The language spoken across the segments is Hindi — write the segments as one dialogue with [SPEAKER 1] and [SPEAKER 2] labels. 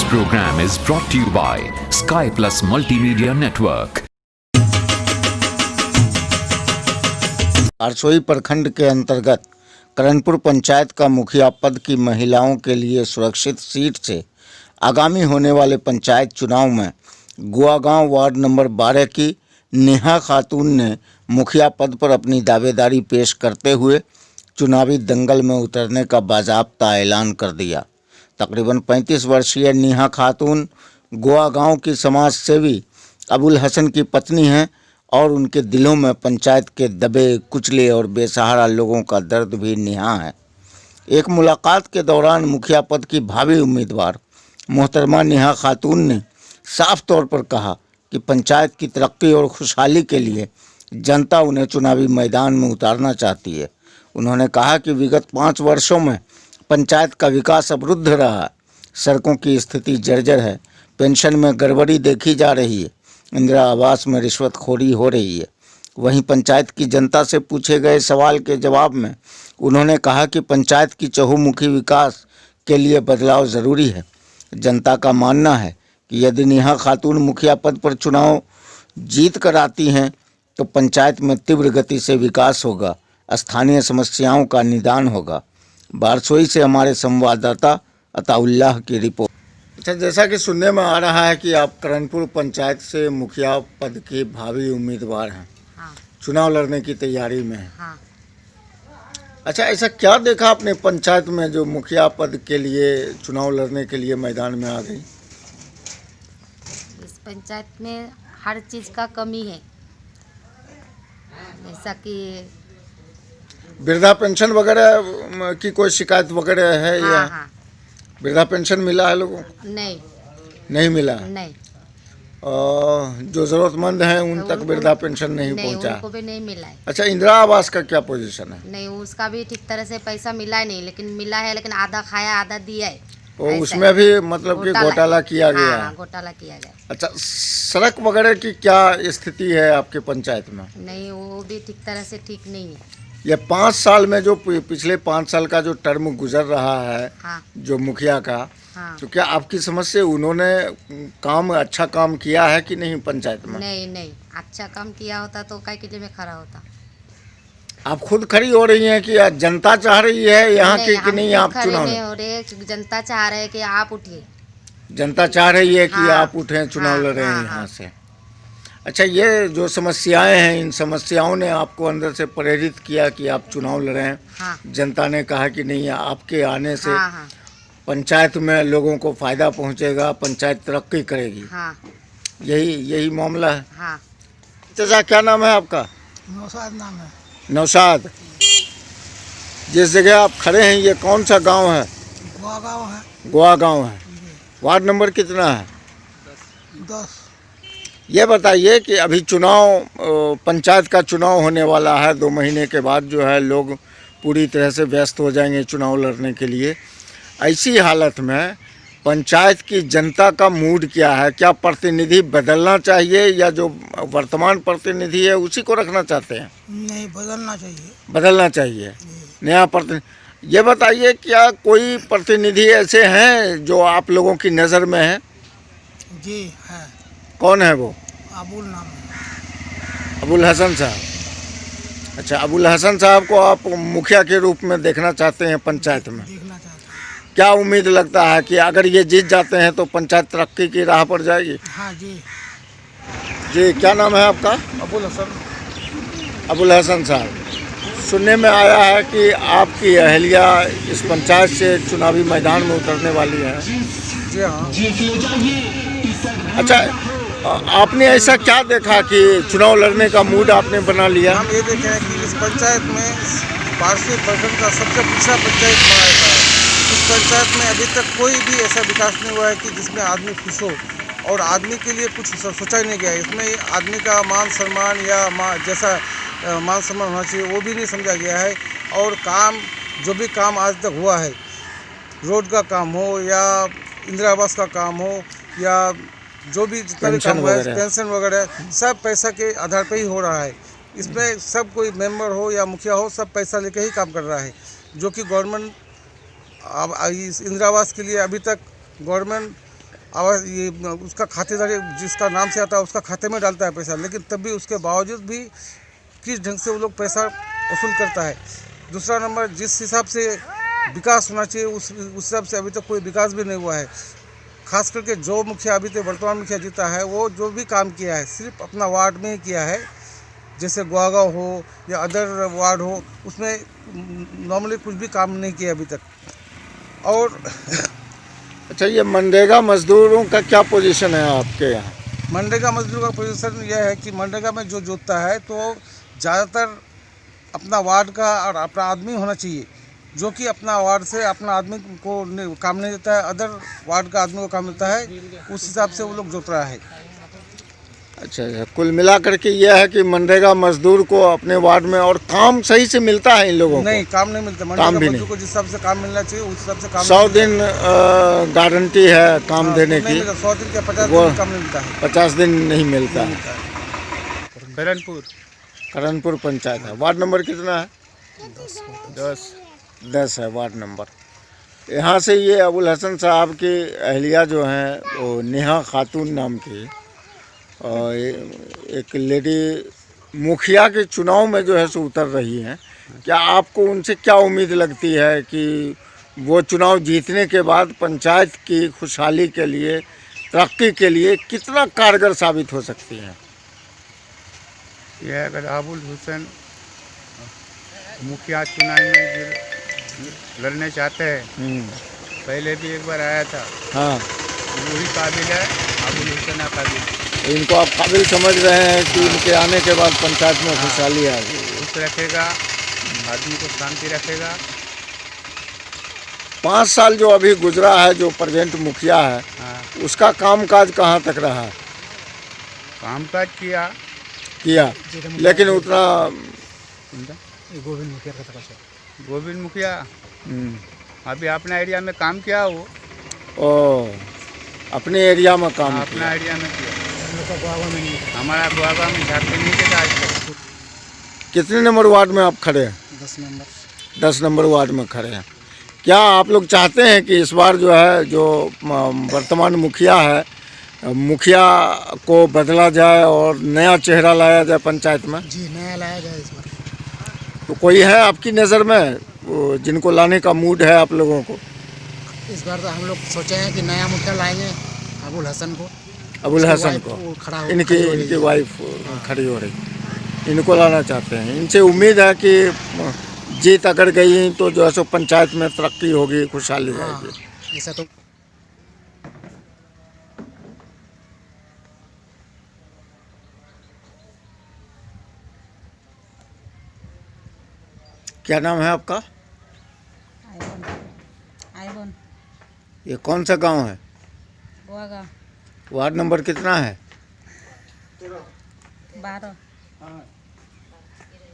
[SPEAKER 1] program is brought to you by Sky Plus Multimedia Network.
[SPEAKER 2] आरसोई प्रखंड के अंतर्गत करणपुर पंचायत का मुखिया पद की महिलाओं के लिए सुरक्षित सीट से आगामी होने वाले पंचायत चुनाव में गुआगांव वार्ड नंबर 12 की नेहा खातून ने मुखिया पद पर अपनी दावेदारी पेश करते हुए चुनावी दंगल में उतरने का बाज़ाब्ता ऐलान कर दिया। तकरीबन 35 वर्षीय नेहा खातून गुआगांव की समाज सेवी अबुल हसन की पत्नी हैं और उनके दिलों में पंचायत के दबे कुचले और बेसहारा लोगों का दर्द भी नेहा है। एक मुलाकात के दौरान मुखिया पद की भावी उम्मीदवार मोहतरमा नेहा खातून ने साफ तौर पर कहा कि पंचायत की तरक्की और खुशहाली के लिए जनता उन्हें चुनावी मैदान में उतारना चाहती है। उन्होंने कहा कि विगत 5 वर्षों में पंचायत का विकास अवरुद्ध रहा है, सड़कों की स्थिति जर्जर है, पेंशन में गड़बड़ी देखी जा रही है, इंदिरा आवास में रिश्वतखोरी हो रही है। वहीं पंचायत की जनता से पूछे गए सवाल के जवाब में उन्होंने कहा कि पंचायत की चहुमुखी विकास के लिए बदलाव ज़रूरी है। जनता का मानना है कि यदि नेहा खातून मुखिया पद पर चुनाव जीत कर आती हैं तो पंचायत में तीव्र गति से विकास होगा, स्थानीय समस्याओं का निदान होगा। बारसोई से हमारे संवाददाता अताउल्लाह की रिपोर्ट। अच्छा, जैसा कि सुनने में आ रहा है कि आप करणपुर पंचायत से मुखिया पद के भावी उम्मीदवार हैं।
[SPEAKER 3] हाँ।
[SPEAKER 2] चुनाव लड़ने की तैयारी में हैं।
[SPEAKER 3] हाँ।
[SPEAKER 2] अच्छा, ऐसा क्या देखा आपने पंचायत में जो मुखिया पद के लिए चुनाव लड़ने के लिए मैदान में आ गई?
[SPEAKER 3] इस पंचायत में हर चीज़ का कमी है, जैसा कि
[SPEAKER 2] वृद्धा पेंशन वगैरह की कोई शिकायत वगैरह है?
[SPEAKER 3] हाँ,
[SPEAKER 2] या
[SPEAKER 3] हाँ।
[SPEAKER 2] वृद्धा पेंशन मिला है लोगों को? नहीं मिला।
[SPEAKER 3] नहीं।
[SPEAKER 2] और जो ज़रूरतमंद हैं उन तक वृद्धा पेंशन नहीं पहुंचा।
[SPEAKER 3] उनको भी नहीं मिला है।
[SPEAKER 2] अच्छा, इंदिरा आवास का क्या पोजीशन है?
[SPEAKER 3] नहीं, उसका भी ठीक तरह से पैसा मिला है नहीं, लेकिन मिला है, लेकिन आधा खाया आधा दिया है।
[SPEAKER 2] और उसमें भी मतलब कि घोटाला किया गया है।
[SPEAKER 3] घोटाला किया गया।
[SPEAKER 2] अच्छा, सड़क वगैरह की क्या स्थिति है आपके पंचायत में?
[SPEAKER 3] नहीं, वो भी ठीक तरह से ठीक नहीं है।
[SPEAKER 2] ये 5 साल में जो पिछले 5 साल का जो टर्म गुजर रहा है,
[SPEAKER 3] हाँ।
[SPEAKER 2] जो मुखिया का,
[SPEAKER 3] हाँ।
[SPEAKER 2] तो क्या आपकी समझ से उन्होंने अच्छा काम किया है कि नहीं पंचायत में?
[SPEAKER 3] नहीं, अच्छा काम किया होता तो काय के लिए में खड़ा होता।
[SPEAKER 2] आप खुद खड़ी हो रही हैं कि जनता चाह रही है यहाँ की कि नहीं? आप चुनाव
[SPEAKER 3] नहीं हो रहे, जनता चाह रहे कि आप उठिए।
[SPEAKER 2] जनता चाह रही है कि
[SPEAKER 3] हाँ।
[SPEAKER 2] आप उठें, चुनाव लड़ें
[SPEAKER 3] हाँ,
[SPEAKER 2] यहाँ
[SPEAKER 3] हाँ।
[SPEAKER 2] से। अच्छा, ये जो समस्याएं हैं, इन समस्याओं ने आपको अंदर से प्रेरित किया कि आप चुनाव लड़ें।
[SPEAKER 3] हाँ।
[SPEAKER 2] जनता ने कहा कि नहीं, आपके आने से
[SPEAKER 3] हाँ, हाँ।
[SPEAKER 2] पंचायत में लोगों को फ़ायदा पहुंचेगा, पंचायत तरक्की करेगी।
[SPEAKER 3] हाँ।
[SPEAKER 2] यही मामला है।
[SPEAKER 3] हाँ।
[SPEAKER 2] चाचा, क्या नाम है आपका?
[SPEAKER 4] नौशाद नाम है।
[SPEAKER 2] नौशाद। जिस जगह आप खड़े हैं ये कौन सा गांव है?
[SPEAKER 4] गुआगांव है।
[SPEAKER 2] गुआगांव है। वार्ड नंबर कितना है?
[SPEAKER 4] 10।
[SPEAKER 2] ये बताइए कि अभी पंचायत का चुनाव होने वाला है। 2 महीने के बाद जो है लोग पूरी तरह से व्यस्त हो जाएंगे चुनाव लड़ने के लिए। ऐसी हालत में पंचायत की जनता का मूड क्या है? क्या प्रतिनिधि बदलना चाहिए या जो वर्तमान प्रतिनिधि है उसी को रखना चाहते हैं?
[SPEAKER 4] नहीं, बदलना चाहिए।
[SPEAKER 2] बदलना चाहिए, नया प्रतिनिधि। ये बताइए, क्या कोई प्रतिनिधि ऐसे हैं जो आप लोगों की नज़र में है?
[SPEAKER 4] जी है।
[SPEAKER 2] कौन है वो?
[SPEAKER 4] अबुल नाम है।
[SPEAKER 2] अबुल हसन साहब। अच्छा, अबुल हसन साहब को आप मुखिया के रूप में देखना चाहते हैं पंचायत में?
[SPEAKER 4] देखना चाहते हैं।
[SPEAKER 2] क्या उम्मीद लगता है कि अगर ये जीत जाते हैं तो पंचायत तरक्की की राह पर जाएगी?
[SPEAKER 4] हाँ जी।
[SPEAKER 2] जी, क्या नाम है आपका?
[SPEAKER 4] अबुल हसन।
[SPEAKER 2] अबुल हसन साहब, सुनने में आया है कि आपकी अहलिया इस पंचायत से चुनावी मैदान में उतरने वाली है।
[SPEAKER 4] जी हाँ।
[SPEAKER 2] अच्छा, आपने ऐसा क्या देखा कि चुनाव लड़ने का मूड आपने बना लिया?
[SPEAKER 4] हम ये देखे हैं कि इस पंचायत में बारसोई प्रखंड का सबसे पिछड़ा पंचायत बनाया था। इस पंचायत में अभी तक कोई भी ऐसा विकास नहीं हुआ है कि जिसमें आदमी खुश हो और आदमी के लिए कुछ सोचा ही नहीं गया है। इसमें आदमी का मान सम्मान या जैसा मान सम्मान होना चाहिए वो भी नहीं समझा गया है। और जो भी काम आज तक हुआ है, रोड का काम हो या इंदिरा आवास का काम हो या जो भी जितना भी काम हुआ है, पेंशन वगैरह, सब पैसा के आधार पर ही हो रहा है। इसमें सब कोई मेंबर हो या मुखिया हो, सब पैसा लेके ही काम कर रहा है, जो कि गवर्नमेंट अब इस इंदिरा आवास के लिए अभी तक गवर्नमेंट आवास ये उसका खातेदार जिसका नाम से आता है उसका खाते में डालता है पैसा, लेकिन तब भी उसके बावजूद भी किस ढंग से वो लोग पैसा वसूल करता है। दूसरा नंबर, जिस हिसाब से विकास होना चाहिए उस हिसाब से अभी तक कोई विकास भी नहीं हुआ है। खास करके जो मुखिया अभी तक वर्तमान मुखिया जीता है वो जो भी काम किया है सिर्फ अपना वार्ड में ही किया है। जैसे गुआगांव हो या अदर वार्ड हो, उसमें नॉर्मली कुछ भी काम नहीं किया अभी तक। और
[SPEAKER 2] अच्छा, ये मनरेगा मजदूरों का क्या पोजीशन है आपके यहाँ?
[SPEAKER 4] मनरेगा मजदूर का पोजीशन यह है कि मनरेगा में जो जोतता है तो ज़्यादातर अपना वार्ड का और अपना आदमी होना चाहिए, जो कि अपना वार्ड से अपना आदमी को काम नहीं देता है, अदर वार्ड का आदमी को काम देता है। उस हिसाब से वो लोग जोत रहा है।
[SPEAKER 2] अच्छा, कुल मिलाकर के यह है कि मनरेगा मजदूर को अपने वार्ड में और काम सही से मिलता है इन लोगों को?
[SPEAKER 4] नहीं, काम नहीं मिलता। मनरेगा मजदूर को जिस हिसाब से काम मिलना चाहिए उस हिसाब से काम
[SPEAKER 2] 100 दिन गारंटी है काम देने की,
[SPEAKER 4] 100 दिन क्या 50 दिन काम नहीं मिलता है।
[SPEAKER 2] 50 दिन नहीं मिलता है। करणपुर पंचायत है। वार्ड नंबर कितना है? 10 है वार्ड नंबर। यहाँ से ये अबुल हसन साहब की अहलिया जो हैं वो नेहा खातून नाम की और एक लेडी मुखिया के चुनाव में जो है सो उतर रही हैं। क्या आपको उनसे क्या उम्मीद लगती है कि वो चुनाव जीतने के बाद पंचायत की खुशहाली के लिए, तरक्की के लिए कितना कारगर साबित हो सकती हैं?
[SPEAKER 5] यह अगर अबुल हुसैन मुखिया चुनाव में लड़ने चाहते हैं, पहले भी एक बार आया था। हाँ, वही काबिल है, अबुल हुसैन काबिल।
[SPEAKER 2] इनको आप काबिल समझ रहे हैं कि इनके आने के बाद पंचायत में खुशहाली आ गई?
[SPEAKER 5] खुश रखेगा, आदमी को शांति रखेगा।
[SPEAKER 2] 5 साल जो अभी गुजरा है, जो प्रेजेंट मुखिया है, उसका कामकाज कहाँ तक रहा?
[SPEAKER 5] कामकाज किया,
[SPEAKER 2] लेकिन उतना
[SPEAKER 5] गोविंद मुखिया अभी अपना एरिया में काम किया वो।
[SPEAKER 2] अपने एरिया में काम
[SPEAKER 5] अपना एरिया में किया। हमारा गुआगांव में झारखंड नहीं के आज तक।
[SPEAKER 2] कितने नंबर वार्ड में आप खड़े हैं? 10 नंबर वार्ड में खड़े हैं। क्या आप लोग चाहते हैं कि इस बार जो है, जो वर्तमान मुखिया है, मुखिया को बदला जाए और नया चेहरा लाया जाए पंचायत में?
[SPEAKER 6] जी, नया लाया जाए इस बार।
[SPEAKER 2] तो कोई है आपकी नज़र में जिनको लाने का मूड है आप लोगों को?
[SPEAKER 6] इस बार तो हम लोग सोचे हैं कि नया मुखिया लाएंगे अबुल हसन को।
[SPEAKER 2] इनकी वाइफ खड़ी हो रही, इनको लाना चाहते हैं। इनसे उम्मीद है कि जीत अगर गई तो जो है सो पंचायत में तरक्की होगी, खुशहाली आएगी।
[SPEAKER 6] ऐसा तो
[SPEAKER 2] क्या नाम है आपका?
[SPEAKER 7] आइबन।
[SPEAKER 2] ये कौन सा गांव है?
[SPEAKER 7] गुआगांव।
[SPEAKER 2] वार्ड नंबर कितना है?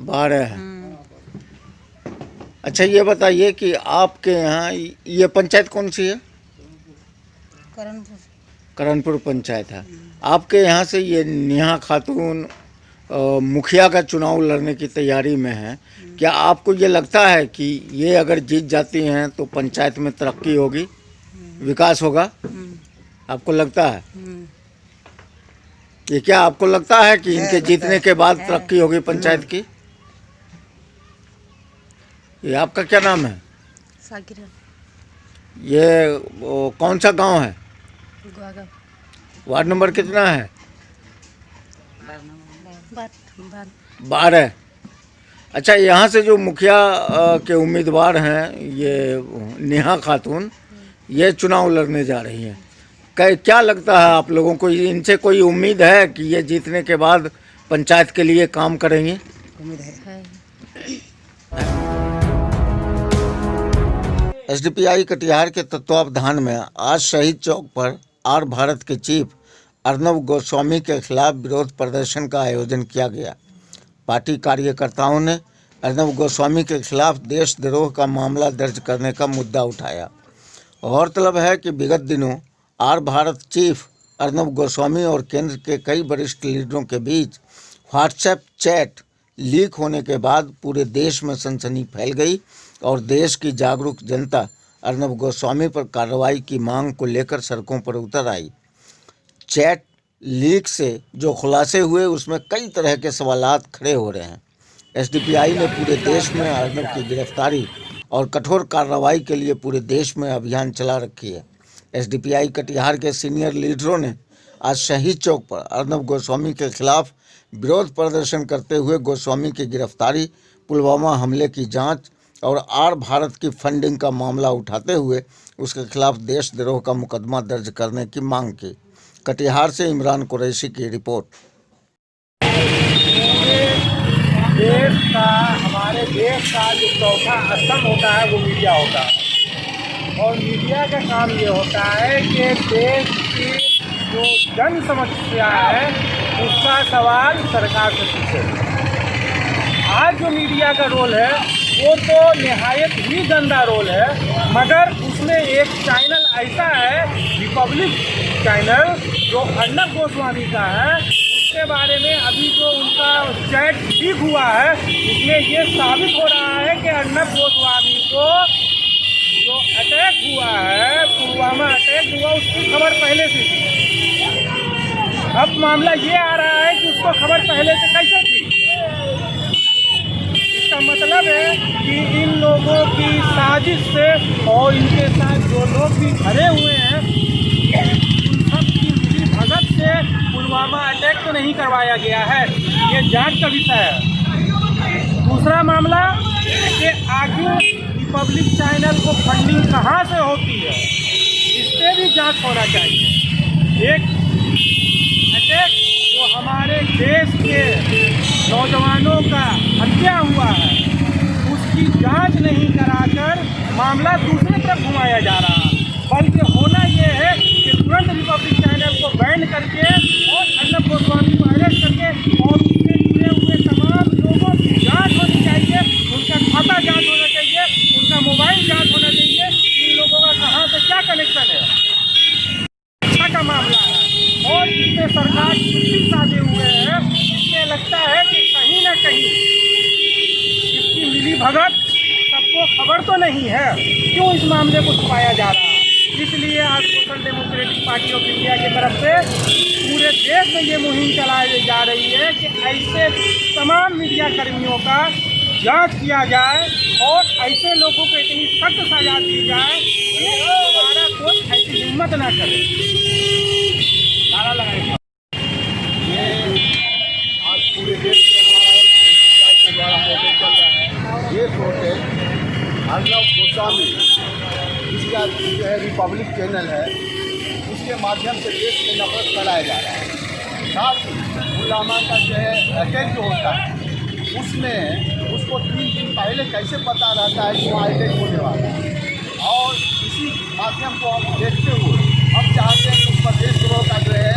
[SPEAKER 2] 12 है। अच्छा, ये बताइए कि आपके यहाँ ये पंचायत कौन सी है? करणपुर पंचायत है। आपके यहाँ से ये नेहा खातून मुखिया का चुनाव लड़ने की तैयारी में है। क्या आपको ये लगता है कि ये अगर जीत जाती हैं तो पंचायत में तरक्की होगी, विकास होगा? आपको लगता है? ये क्या आपको लगता है कि इनके जीतने के बाद तरक्की होगी पंचायत की? ये आपका क्या नाम है?
[SPEAKER 7] साकिरा।
[SPEAKER 2] ये कौन सा गांव है?
[SPEAKER 7] गुआगांव।
[SPEAKER 2] वार्ड नंबर कितना है?
[SPEAKER 7] 12।
[SPEAKER 2] अच्छा, यहाँ से जो मुखिया के उम्मीदवार हैं, ये नेहा खातून, ये चुनाव लड़ने जा रही हैं। क्या लगता है आप लोगों को, इनसे कोई उम्मीद है कि ये जीतने के बाद पंचायत के लिए काम करेंगे?
[SPEAKER 6] उम्मीद है।
[SPEAKER 2] एसडीपीआई कटिहार के तत्वावधान में आज शहीद चौक पर आर भारत के चीफ अर्नब गोस्वामी के खिलाफ विरोध प्रदर्शन का आयोजन किया गया। पार्टी कार्यकर्ताओं ने अर्नब गोस्वामी के खिलाफ देशद्रोह का मामला दर्ज करने का मुद्दा उठाया। गौरतलब है कि विगत दिनों आर भारत चीफ अर्नब गोस्वामी और केंद्र के कई वरिष्ठ लीडरों के बीच व्हाट्सएप चैट लीक होने के बाद पूरे देश में सनसनी फैल गई और देश की जागरूक जनता अर्नब गोस्वामी पर कार्रवाई की मांग को लेकर सड़कों पर उतर आई। चैट लीक से जो खुलासे हुए उसमें कई तरह के सवालात खड़े हो रहे हैं। एसडीपीआई ने पूरे देश में अर्नब की गिरफ्तारी और कठोर कार्रवाई के लिए पूरे देश में अभियान चला रखी है। एसडीपीआई कटिहार के सीनियर लीडरों ने आज शहीद चौक पर अर्नब गोस्वामी के खिलाफ विरोध प्रदर्शन करते हुए गोस्वामी की गिरफ्तारी, पुलवामा हमले की जांच और आर भारत की फंडिंग का मामला उठाते हुए उसके खिलाफ देशद्रोह का मुकदमा दर्ज करने की मांग की। कटिहार से इमरान कुरैशी की रिपोर्ट।
[SPEAKER 8] हमारे देश का जो चौथा स्तंभ होता है वो मीडिया होता है, और मीडिया का काम ये होता है कि देश की जो जन समस्या है उसका सवाल सरकार से पूछे। आज जो मीडिया का रोल है वो तो निहायत ही गंदा रोल है, मगर उसमें एक चैनल ऐसा है, रिपब्लिक चैनल, जो अर्नब गोस्वामी का है, उसके बारे में अभी जो उनका चैट लीक हुआ है उसमें ये साबित हो रहा है कि अर्नब गोस्वामी को जो अटैक हुआ है, पुलवामा अटैक हुआ, उसकी खबर पहले से थी। अब मामला ये आ रहा है कि उसको खबर पहले से कैसे थी। इसका मतलब है कि इन लोगों की साजिश से और इनके साथ जो लोग भी खड़े हुए हैं उन सब की मिली भगत से पुलवामा अटैक तो नहीं करवाया गया है, ये जांच का विषय है। दूसरा मामला कि आखिर रिपब्लिक चैनल को फंडिंग कहाँ से होती है, इस पर भी जांच होना चाहिए। एक अटैक जो हमारे देश के नौजवानों का हत्या हुआ है उसकी जांच नहीं कराकर मामला दूसरी तरफ घुमाया जा रहा है, बल्कि होना ये है कि तुरंत रिपब्लिक चैनल को बैन करके और अर्नब गोस्वामी को अरेस्ट करके और उससे जुड़े हुए तमाम लोगों की जांच होनी चाहिए, उनका खाता जांच होना चाहिए, उनका मोबाइल जांच होना चाहिए, इन लोगों का कहाँ से क्या कनेक्शन है, अच्छा का मामला है। और इसमें सरकार छुट्टी साधे हुए है, इसमें लगता है कि कहीं ना कहीं इसकी मिली भगत सबको खबर तो नहीं है, क्यों इस मामले को छुपाया जा रहा है। इसलिए आज social democratic party of India की तरफ से पूरे देश में ये मुहिम चलाई जा रही है कि ऐसे तमाम मीडिया कर्मियों का जांच किया जाए और ऐसे लोगों को इतनी सख्त सजा दी जाए कि दोबारा कोई ऐसी हिम्मत ना करे। नारा लगाएगा।
[SPEAKER 9] ये आज पूरे देश में हमारा के द्वारा प्रोटेस्ट चल रहा है। ये प्रोटेस्ट अर्नब गोस्वामी जिसका जो है रिपब्लिक चैनल है उसके माध्यम से देश में नफरत फैलाया जा रहा है। साथ ही पुलवामा का जो है अटैक जो होता है उसमें उसको 3 दिन पहले कैसे पता रहता है कि वहाँ अटैक होने वाला है, और इसी माध्यम को हम देखते हुए हम चाहते हैं कि उस पर देशद्रोह का जो है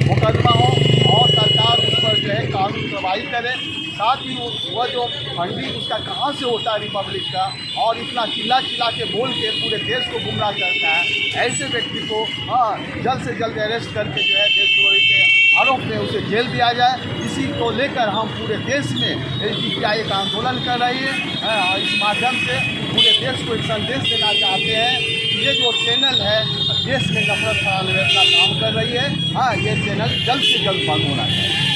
[SPEAKER 9] मुकदमा हो और सरकार उस पर जो है कानूनी कार्रवाई करे। साथ ही वह जो फंडिंग उसका कहाँ से होता है रिपब्लिक का, और इतना चिल्ला के बोल के पूरे देश को गुमराह करता है, ऐसे व्यक्ति को जल्द से जल्द अरेस्ट करके जो है देशद्रोही के आरोप में उसे जेल दिया जाए। इसी को लेकर हम पूरे देश में एसडीपीआई का आंदोलन कर रही है। इस माध्यम से पूरे देश को एक संदेश देना चाहते हैं कि ये जो चैनल है देश में नफरत फैलाने का काम कर रही है, ये चैनल जल्द से जल्द बंद होना चाहिए।